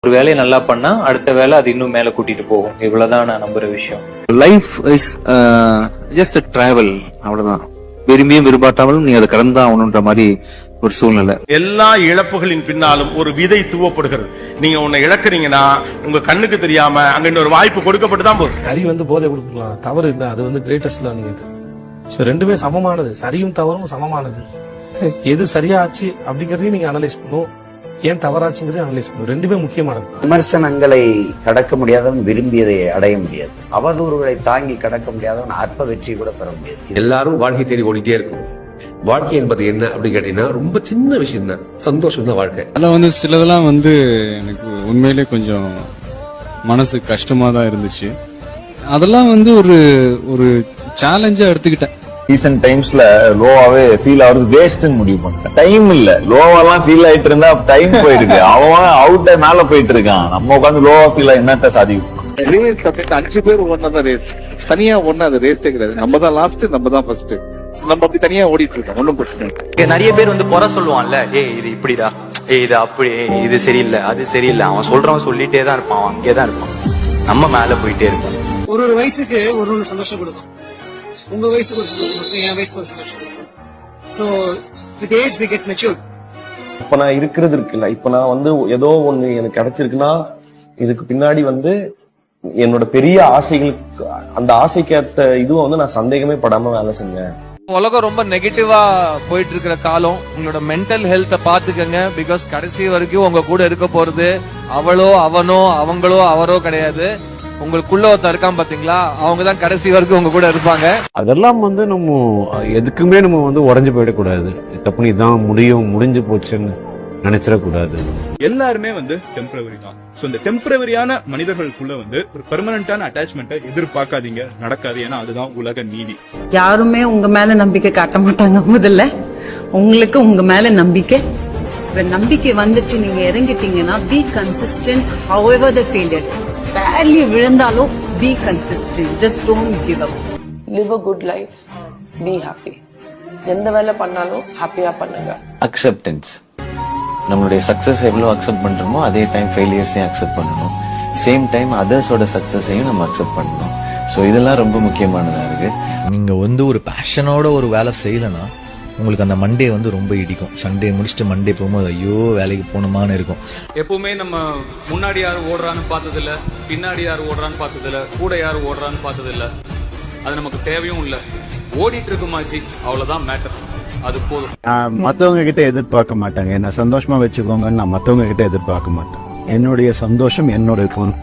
ஒரு வேலையை நல்லா பண்ணா அடுத்த வேலை அது இன்னும் மேல கூட்டிட்டு போகும். இவ்வளவுதான் நான் நம்புற விஷயம். லைஃப் இஸ் ஜஸ்ட் டிராவல், அவ்வளவுதான். விரும்பியும் விரும்பாட்டாலும் நீ அதை கடந்தா ஆகணுன்ற மாதிரி ஒரு சூழ்நிலை. எல்லா இழப்புகளின் பின்னாலும் ஒரு விதை தூவப்படுகிறது. நீங்க உன்னை இழக்கிறீங்கன்னா உங்க கண்ணுக்கு தெரியாம அங்க இன்னொரு வாய்ப்பு கொடுக்கப்பட்டு தான் போகுது. சரி போதை கொடுக்கலாம், தவறு இல்லை, அது கிரேட்டஸ்ட் லேர்னிங். ரெண்டுமே சமமானது, சரியும் தவறும் சமமானது. எது சரியாச்சு அப்படிங்கறதையும் நீங்க அனலைஸ் பண்ணும், ஏன் தவறாச்சுங்கிறதையும் அனலைஸ் பண்ணும். ரெண்டுமே முக்கியமானது. விமர்சனங்களை கடக்க முடியாதவன் விரும்பியதை அடைய முடியாது. அவதூறுகளை தாங்கி கடக்க முடியாதவன் அற்ப வெற்றி கூட பெற முடியாது. எல்லாரும் வாழ்க்கை தேடி ஓடிட்டே இருக்கும். வாழ்க்கை என்பது என்ன அப்படின்னு கேட்டீங்கன்னா ரொம்ப சின்ன விஷயம் தான், சந்தோஷம் தான் வாழ்க்கை. அதில் சிலதெல்லாம் எனக்கு உண்மையிலே கொஞ்சம் மனசு கஷ்டமா தான் இருந்துச்சு. அதெல்லாம் ஒரு ஒரு சேலஞ்சா எடுத்துக்கிட்டேன். ரீசன்ட் டைம்ஸ்ல லோவாவே ஃபீல் ஆகுறது வேஸ்ட்னு முடிவு பண்ணிட்டேன். டைம் இல்ல, லோவாலாம் ஃபீல் ஆயிட்டு இருந்தா டைம் போயிடுது. அவன் அவுட் மேல போயிட்டு இருக்கான், நம்ம உட்காந்து லோவா ஃபீல் ஆகி என்னத்த சாதிக்கும். ரேஸ் அப்படின்னு 5 பேர் ஒன்னதான் ரேஸ், தனியா ஒண்ணு அது ரேஸே கிடையாது. நம்ம தான் லாஸ்ட், நம்ம தான் ஃபர்ஸ்ட். நம்ம அப்படி தனியா ஓடிட்டு இருக்கோம், ஒன்னும் பிரச்சனை இல்லை. நிறைய பேர் குறை சொல்லுவான்ல, இது இப்படிடா, இது அப்படி, இது சரியில்லை, அது சரியில்லை. அவன் சொல்றவன் சொல்லிட்டே தான் இருப்பான், அவன் அங்கேதான் இருப்பான். நம்ம மேல போயிட்டே இருப்போம். ஒரு வயசுக்கு ஒரு சந்தோஷம் கொடுக்கும். உங்க வயசுக்கு ஒரு சந்தோஷம் கொடுக்கும், என் வயசுக்கு ஒரு சந்தோஷம் கொடுக்கும். So with age we get matured. இப்ப நான் இருக்கிறது இருக்குல்ல, இப்ப நான் ஏதோ ஒண்ணு எனக்கு கிடைச்சிருக்குன்னா இதுக்கு பின்னாடி என்னோட பெரிய ஆசைகளுக்கு, அந்த ஆசைக்கேத்த இதுவும் நான் சந்தேகமே படாம வேலை செஞ்சேன். உலகம் ரொம்ப நெகட்டிவா போயிட்டு இருக்கிற காலம். உங்களோட மென்டல் ஹெல்த்த பாத்துக்கங்க. பிகாஸ் கடைசி வரைக்கும் உங்க கூட இருக்க போறது அவளோ அவனோ அவங்களோ அவரோ கிடையாது. உங்களுக்குள்ள ஒருத்தர் இருக்கான் பாத்தீங்களா, அவங்கதான் கடைசி வரைக்கும் உங்க கூட இருப்பாங்க. அதெல்லாம் நம்ம எதுக்குமே நம்ம உடஞ்சு போயிடக்கூடாது. தப்புனி தான் முடிஞ்சு போச்சுன்னு நினைச்சிடக்கூடாது. எல்லாருமே டெம்பரவரி தான். சோ இந்த டெம்பரவரியான மனிதர்களுக்குள்ள ஒரு பெர்மனன்டான அட்டாச்மெண்ட்டை எதிர்பார்க்காதீங்க, நடக்காது. ஏன்னா அதுதான் உலக நீதி. யாருமே உங்க மேல நம்பிக்கை காட்ட மாட்டாங்க. முதல்ல உங்களுக்கு உங்க மேல நம்பிக்கை வந்துச்சு, நீங்க இறங்கிட்டீங்கன்னா be consistent. however the failure, badly விழுந்தாலும் be consistent, just don't give up. live a good life, be happy. எந்த வேலை பண்ணாலும் ஹாப்பியா பண்ணுங்க. அக்செப்டன்ஸ், நம்மளுடைய சக்சஸ் எவ்வளவு அக்செப்ட் பண்றோமோ அதே டைம் ஃபெயிலியர்ஸையும் அக்செப்ட் பண்ணணும். சேம் டைம் அதர்ஸோட சக்சஸையும் நம்ம அக்செப்ட் பண்ணணும். ஸோ இதெல்லாம் ரொம்ப முக்கியமானதா இருக்கு. நீங்க ஒரு பேஷனோட ஒரு வேலை செய்யலன்னா உங்களுக்கு அந்த மண்டே ரொம்ப இடிக்கும். சண்டே முடிச்சுட்டு மண்டே போகும்போது ஐயோ வேலைக்கு போகணுமான்னு இருக்கும். எப்பவுமே நம்ம முன்னாடி யாரு ஓடுறான்னு பார்த்தது இல்ல, பின்னாடி யாரு ஓடுறான்னு பார்த்தது இல்ல, கூட யாரு ஓடுறான்னு பார்த்தது இல்ல. அது நமக்கு தேவையும் இல்ல. ஓடிட்டு இருக்குமாச்சு, அவ்வளவுதான் மேட்டர். அது போதும். மத்தவங்க கிட்ட எதிர்பார்க்க மாட்டாங்க, என்ன சந்தோஷமா வச்சுக்கோங்கன்னு நான் மத்தவங்க கிட்ட எதிர்பார்க்க மாட்டேன். என்னுடைய சந்தோஷம் என்னோட இருக்கணும்.